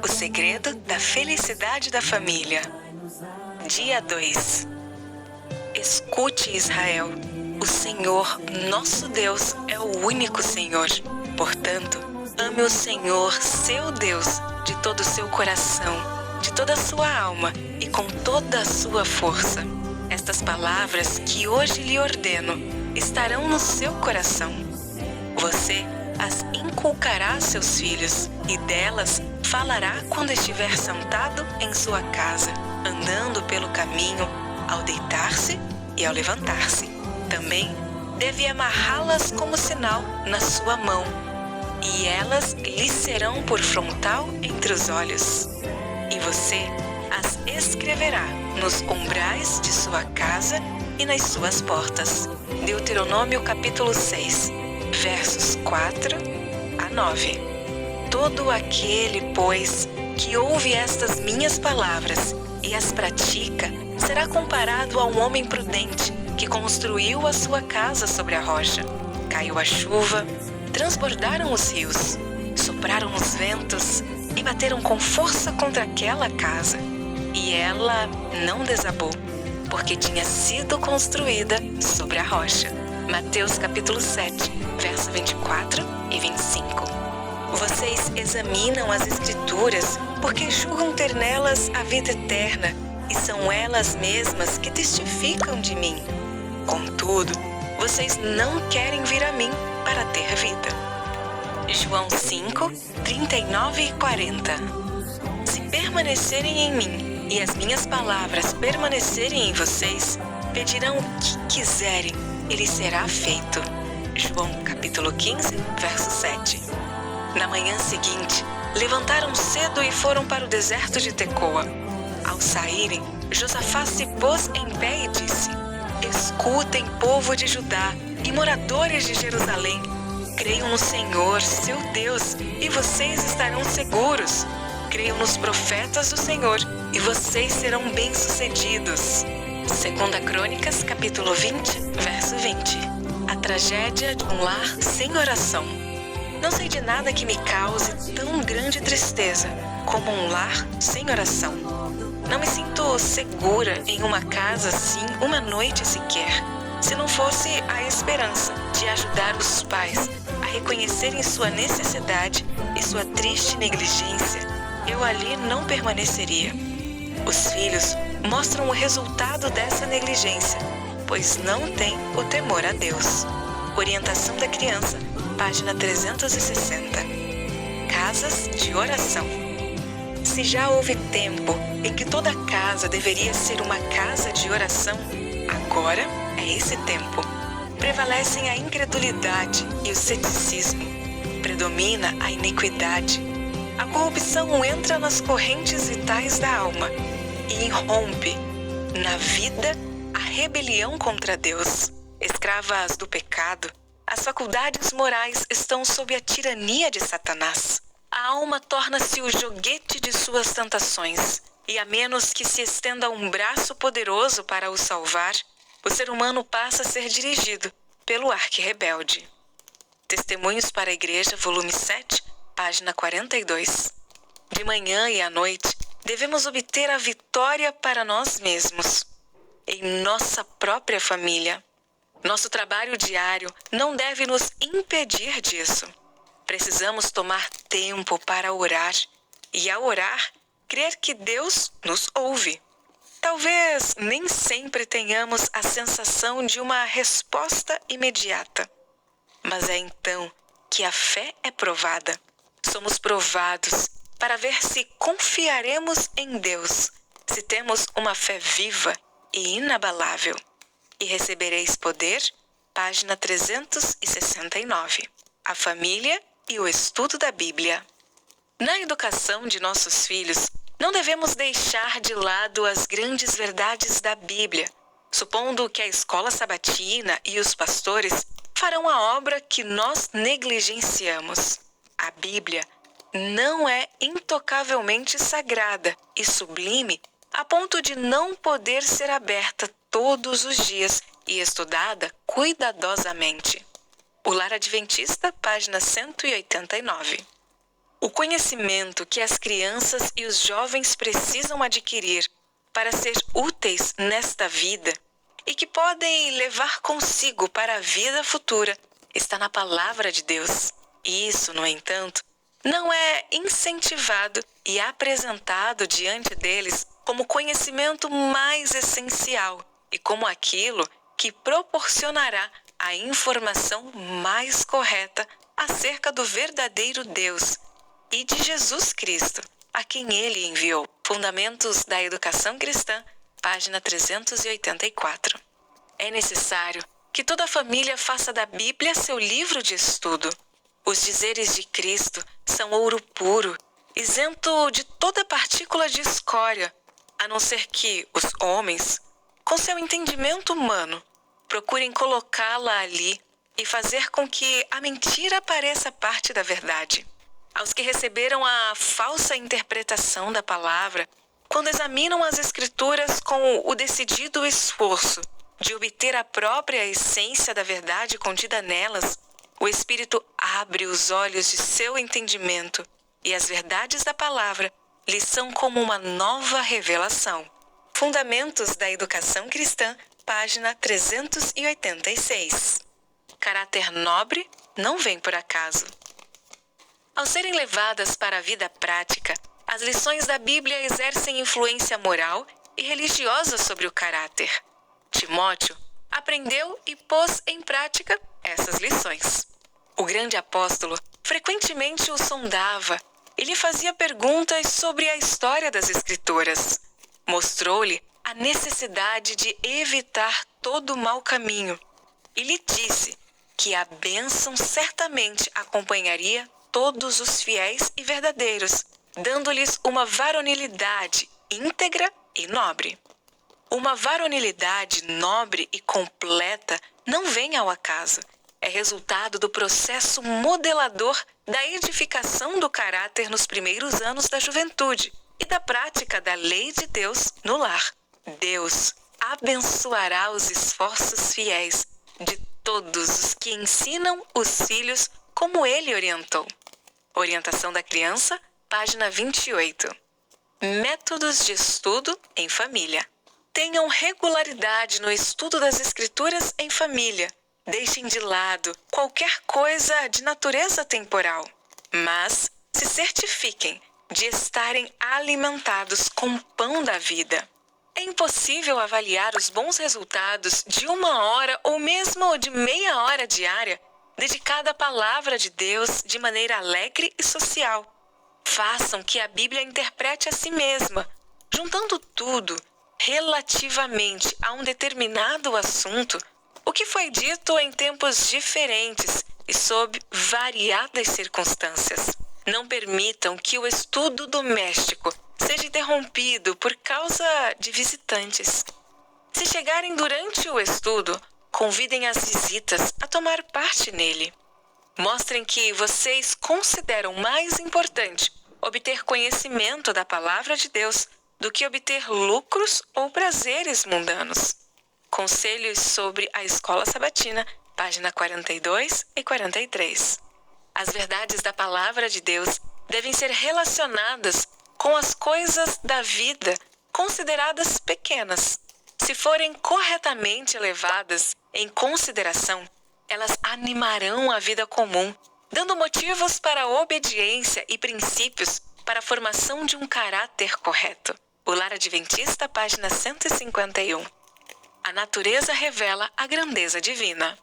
O segredo da felicidade da família. Dia 2. Escute, Israel, o Senhor, nosso Deus, é o único Senhor. Portanto, ame o Senhor, seu Deus, de todo o seu coração, de toda a sua alma e com toda a sua força. Estas palavras que hoje lhe ordeno estarão no seu coração. Você as inculcará a seus filhos e delas falará quando estiver sentado em sua casa, andando pelo caminho, ao deitar-se e ao levantar-se. Também deve amarrá-las como sinal na sua mão, e elas lhe serão por frontal entre os olhos. E você as escreverá nos umbrais de sua casa e nas suas portas. Deuteronômio capítulo 6, versos 4 a 9. Todo aquele, pois, que ouve estas minhas palavras e as pratica, será comparado a um homem prudente que construiu a sua casa sobre a rocha. Caiu a chuva, transbordaram os rios, sopraram os ventos e bateram com força contra aquela casa. E ela não desabou, porque tinha sido construída sobre a rocha. Mateus capítulo 7, verso 24 e 25. Vocês examinam as Escrituras porque julgam ter nelas a vida eterna, e são elas mesmas que testificam de mim. Contudo, vocês não querem vir a mim para ter vida. João 5, 39 e 40. Se permanecerem em mim e as minhas palavras permanecerem em vocês, pedirão o que quiserem e lhes será feito. João capítulo 15, verso 7. Na manhã seguinte, levantaram cedo e foram para o deserto de Tecoa. Ao saírem, Josafá se pôs em pé e disse: Escutem, povo de Judá e moradores de Jerusalém. Creiam no Senhor, seu Deus, e vocês estarão seguros. Creiam nos profetas do Senhor, e vocês serão bem-sucedidos. 2 Crônicas, capítulo 20, verso 20. A tragédia de um lar sem oração. Não sei de nada que me cause tão grande tristeza como um lar sem oração. Não me sinto segura em uma casa assim uma noite sequer, se não fosse a esperança de ajudar os pais a reconhecerem sua necessidade e sua triste negligência. Eu ali não permaneceria. Os filhos mostram o resultado dessa negligência, pois não têm o temor a Deus. Orientação da criança, página 360. Casas de oração. Se já houve tempo em que toda casa deveria ser uma casa de oração, agora é esse tempo. Prevalecem a incredulidade e o ceticismo. Predomina a iniquidade. A corrupção entra nas correntes vitais da alma e irrompe na vida a rebelião contra Deus. Escravas do pecado, as faculdades morais estão sob a tirania de Satanás. A alma torna-se o joguete de suas tentações, e a menos que se estenda um braço poderoso para o salvar, o ser humano passa a ser dirigido pelo arqui-rebelde. Testemunhos para a Igreja, volume 7, página 42. De manhã e à noite, devemos obter a vitória para nós mesmos, em nossa própria família. Nosso trabalho diário não deve nos impedir disso. Precisamos tomar tempo para orar e, ao orar, crer que Deus nos ouve. Talvez nem sempre tenhamos a sensação de uma resposta imediata, mas é então que a fé é provada. Somos provados para ver se confiaremos em Deus, se temos uma fé viva e inabalável. E recebereis poder, página 369. A família e o estudo da Bíblia. Na educação de nossos filhos, não devemos deixar de lado as grandes verdades da Bíblia, supondo que a escola sabatina e os pastores farão a obra que nós negligenciamos. A Bíblia não é intocavelmente sagrada e sublime a ponto de não poder ser aberta todos os dias e estudada cuidadosamente. O Lar Adventista, página 189. O conhecimento que as crianças e os jovens precisam adquirir para ser úteis nesta vida e que podem levar consigo para a vida futura está na palavra de Deus. Isso, no entanto, não é incentivado e apresentado diante deles como conhecimento mais essencial e como aquilo que proporcionará a informação mais correta acerca do verdadeiro Deus e de Jesus Cristo, a quem Ele enviou. Fundamentos da Educação Cristã, página 384. É necessário que toda família faça da Bíblia seu livro de estudo. Os dizeres de Cristo são ouro puro, isento de toda partícula de escória, a não ser que os homens, com seu entendimento humano, procurem colocá-la ali e fazer com que a mentira pareça parte da verdade. Aos que receberam a falsa interpretação da palavra, quando examinam as Escrituras com o decidido esforço de obter a própria essência da verdade contida nelas, o Espírito abre os olhos de seu entendimento e as verdades da palavra lhes são como uma nova revelação. Fundamentos da Educação Cristã, página 386. Caráter nobre não vem por acaso. Ao serem levadas para a vida prática, as lições da Bíblia exercem influência moral e religiosa sobre o caráter. Timóteo aprendeu e pôs em prática essas lições. O grande apóstolo frequentemente o sondava e lhe fazia perguntas sobre a história das Escrituras. Mostrou-lhe a necessidade de evitar todo o mau caminho e lhe disse que a bênção certamente acompanharia todos os fiéis e verdadeiros, dando-lhes uma varonilidade íntegra e nobre. Uma varonilidade nobre e completa não vem ao acaso. É resultado do processo modelador da edificação do caráter nos primeiros anos da juventude e da prática da lei de Deus no lar. Deus abençoará os esforços fiéis de todos os que ensinam os filhos como Ele orientou. Orientação da criança, página 28. Métodos de estudo em família. Tenham regularidade no estudo das Escrituras em família. Deixem de lado qualquer coisa de natureza temporal, mas se certifiquem de estarem alimentados com o pão da vida. É impossível avaliar os bons resultados de 1 hora ou mesmo de meia hora diária dedicada à palavra de Deus de maneira alegre e social. Façam que a Bíblia interprete a si mesma, juntando tudo relativamente a um determinado assunto, o que foi dito em tempos diferentes e sob variadas circunstâncias. Não permitam que o estudo doméstico seja interrompido por causa de visitantes. Se chegarem durante o estudo, convidem as visitas a tomar parte nele. Mostrem que vocês consideram mais importante obter conhecimento da palavra de Deus do que obter lucros ou prazeres mundanos. Conselhos sobre a Escola Sabatina, página 42 e 43. As verdades da palavra de Deus devem ser relacionadas com as coisas da vida consideradas pequenas. Se forem corretamente levadas em consideração, elas animarão a vida comum, dando motivos para a obediência e princípios para a formação de um caráter correto. O Lar Adventista, página 151. A natureza revela a grandeza divina.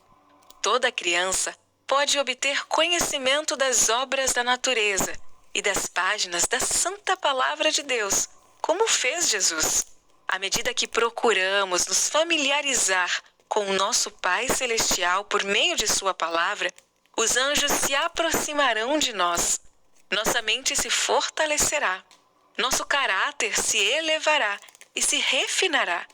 Toda criança pode obter conhecimento das obras da natureza e das páginas da Santa Palavra de Deus, como fez Jesus. À medida que procuramos nos familiarizar com o nosso Pai Celestial por meio de Sua Palavra, os anjos se aproximarão de nós. Nossa mente se fortalecerá. Nosso caráter se elevará e se refinará,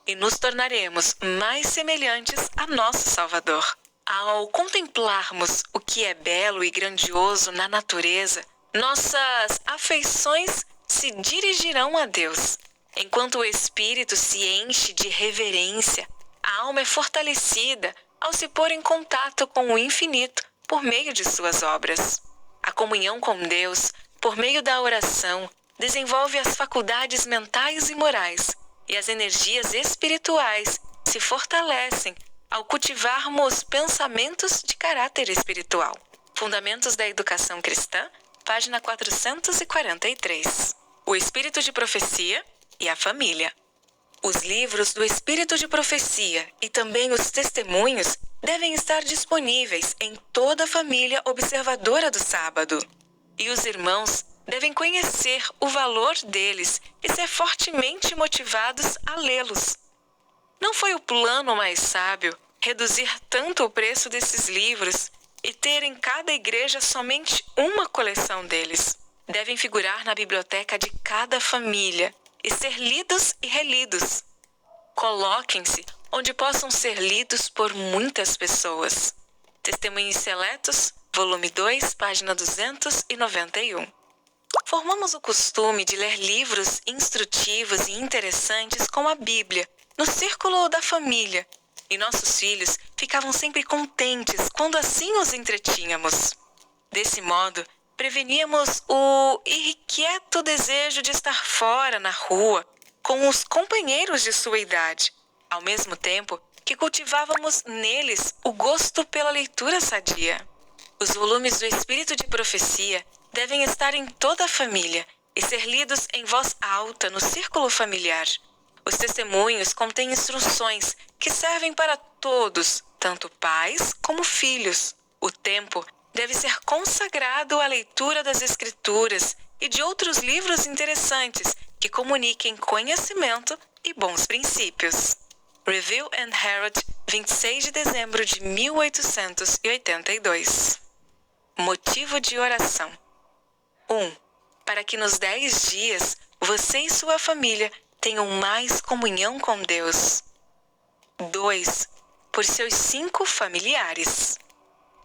e nos tornaremos mais semelhantes a nosso Salvador. Ao contemplarmos o que é belo e grandioso na natureza, nossas afeições se dirigirão a Deus. Enquanto o espírito se enche de reverência, a alma é fortalecida ao se pôr em contato com o infinito por meio de suas obras. A comunhão com Deus, por meio da oração, desenvolve as faculdades mentais e morais, e as energias espirituais se fortalecem ao cultivarmos pensamentos de caráter espiritual. Fundamentos da Educação Cristã, página 443. O Espírito de Profecia e a Família. Os livros do Espírito de Profecia e também os testemunhos devem estar disponíveis em toda a família observadora do sábado. E os irmãos devem conhecer o valor deles e ser fortemente motivados a lê-los. Não foi o plano mais sábio reduzir tanto o preço desses livros e ter em cada igreja somente uma coleção deles? Devem figurar na biblioteca de cada família e ser lidos e relidos. Coloquem-se onde possam ser lidos por muitas pessoas. Testemunhos Seletos, volume 2, página 291. Formamos o costume de ler livros instrutivos e interessantes como a Bíblia, no círculo da família, e nossos filhos ficavam sempre contentes quando assim os entretínhamos. Desse modo, preveníamos o irrequieto desejo de estar fora, na rua, com os companheiros de sua idade, ao mesmo tempo que cultivávamos neles o gosto pela leitura sadia. Os volumes do Espírito de Profecia devem estar em toda a família e ser lidos em voz alta no círculo familiar. Os testemunhos contêm instruções que servem para todos, tanto pais como filhos. O tempo deve ser consagrado à leitura das Escrituras e de outros livros interessantes que comuniquem conhecimento e bons princípios. Review and Herald, 26 de dezembro de 1882. Motivo de oração. 1. Para que nos 10 dias você e sua família tenham mais comunhão com Deus. 2. Por seus 5 familiares.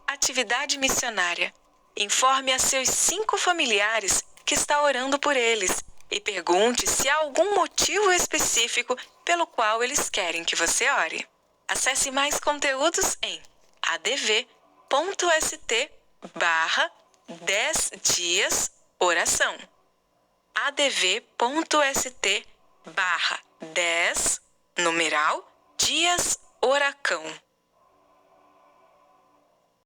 Atividade missionária. Informe a seus 5 familiares que está orando por eles e pergunte se há algum motivo específico pelo qual eles querem que você ore. Acesse mais conteúdos em adv.st/10 dias oração. adv.st/10 dias oracão.